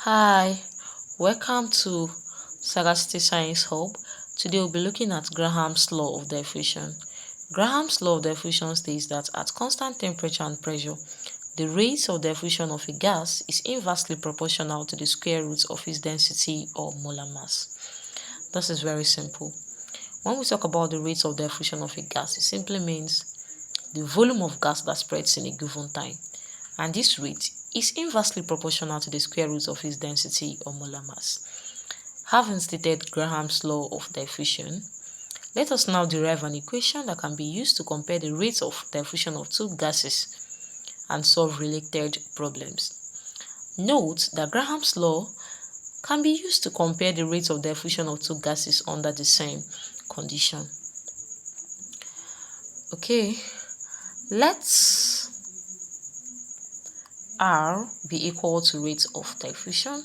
Hi, welcome to Sagacity Science Hub. Today we'll be looking at Graham's Law of Diffusion. Graham's Law of Diffusion states that at constant temperature and pressure, the rate of diffusion of a gas is inversely proportional to the square root of its density or molar mass. This is very simple. When we talk about the rate of diffusion of a gas, it simply means the volume of gas that spreads in a given time, and this rate is inversely proportional to the square root of its density or molar mass. Having stated Graham's law of diffusion, let us now derive an equation that can be used to compare the rates of diffusion of two gases and solve related problems. Note that Graham's law can be used to compare the rates of diffusion of two gases under the same condition. Okay, let's R be equal to rate of diffusion.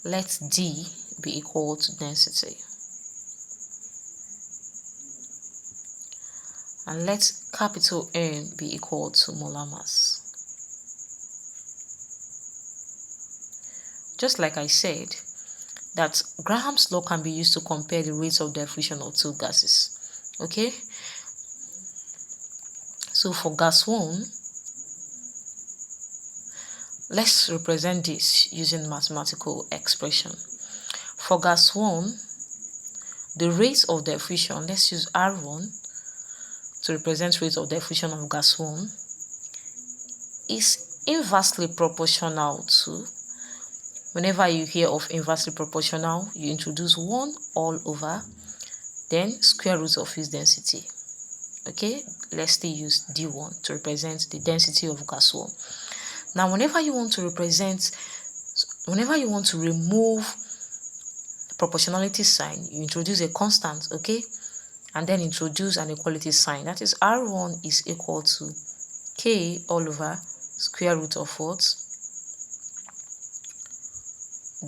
Let D be equal to density. And let capital M be equal to molar mass. Just like I said, that Graham's law can be used to compare the rates of diffusion of two gases. Okay? So for gas 1, let's represent this using mathematical expression. For gas 1, the rate of diffusion, let's use R1 to represent rate of diffusion of gas 1, is inversely proportional to, whenever you hear of inversely proportional, you introduce 1 all over, then square root of its density. Okay, let's still use D1 to represent the density of gas 1. Now, whenever you want to remove proportionality sign, you introduce a constant, okay, and then introduce an equality sign. That is, R1 is equal to K all over square root of what?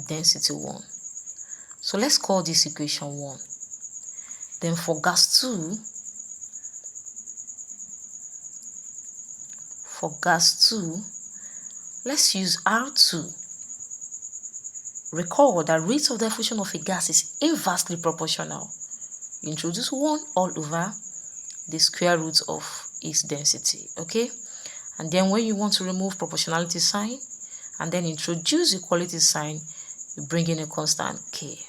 Density 1. So let's call this equation 1. Then for gas 2, let's use R2. Recall that rate of diffusion of a gas is inversely proportional. You introduce 1 all over the square root of its density, okay? And then when you want to remove proportionality sign and then introduce equality sign, you bring in a constant K.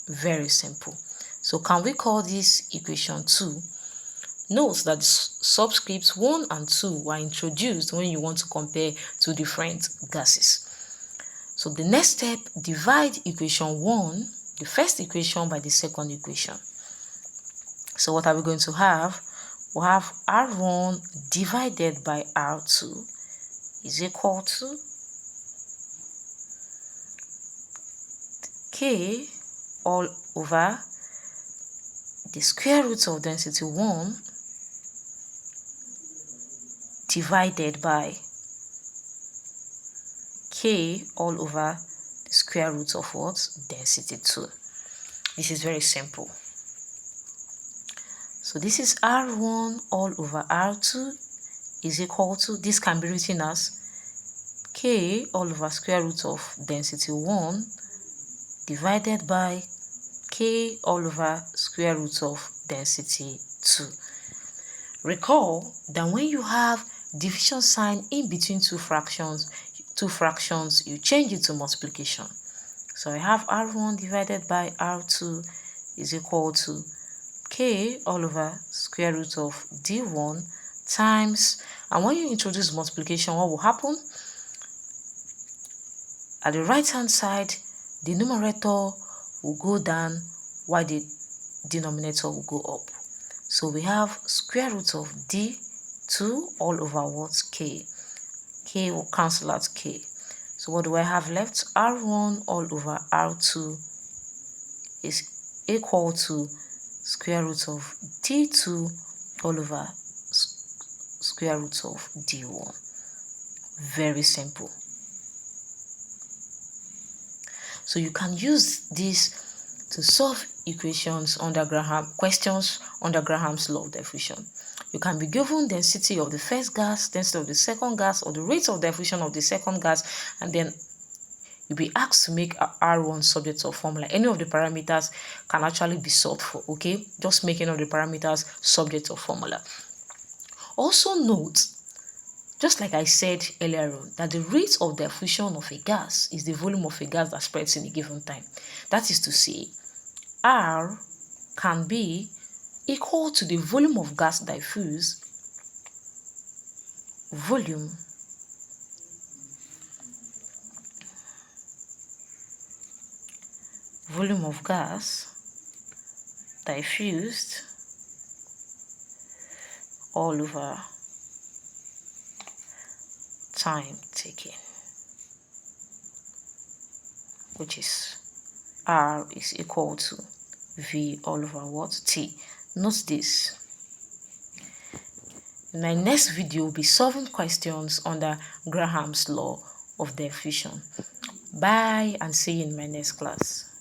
Very simple. So can we call this equation 2? Note that subscripts 1 and 2 were introduced when you want to compare two different gases. So the next step, divide equation 1, the first equation, by the second equation. So what are we going to have? We'll have R1 divided by R2 is equal to K all over the square root of density 1 divided by K all over the square root of what? Density 2. This is very simple. So this is R1 all over R2 is equal to, this can be written as K all over square root of density 1 divided by K all over square root of density 2. Recall that when you have division sign in between two fractions, you change it to multiplication. So I have R1 divided by R2 is equal to K all over square root of D1 times, and when you introduce multiplication, what will happen? At the right hand side, the numerator will go down while the denominator will go up. So we have square root of D2 all over what? K. K will cancel out K. So what do I have left? R1 all over R2 is equal to square root of D2 all over square root of D1. Very simple. So you can use this to solve questions under Graham's law of diffusion. You can be given density of the first gas, density of the second gas, or the rate of diffusion of the second gas, and then you'll be asked to make R1 subject of formula. Any of the parameters can actually be solved for, okay? Just make any of the parameters subject of formula. Also note, just like I said earlier on, that the rate of diffusion of a gas is the volume of a gas that spreads in a given time. That is to say, R can be equal to the volume of gas diffused, volume of gas diffused all over time taken, which is R is equal to V all over what? T. Note this. In my next video, we'll be solving questions under Graham's law of diffusion. Bye and see you in my next class.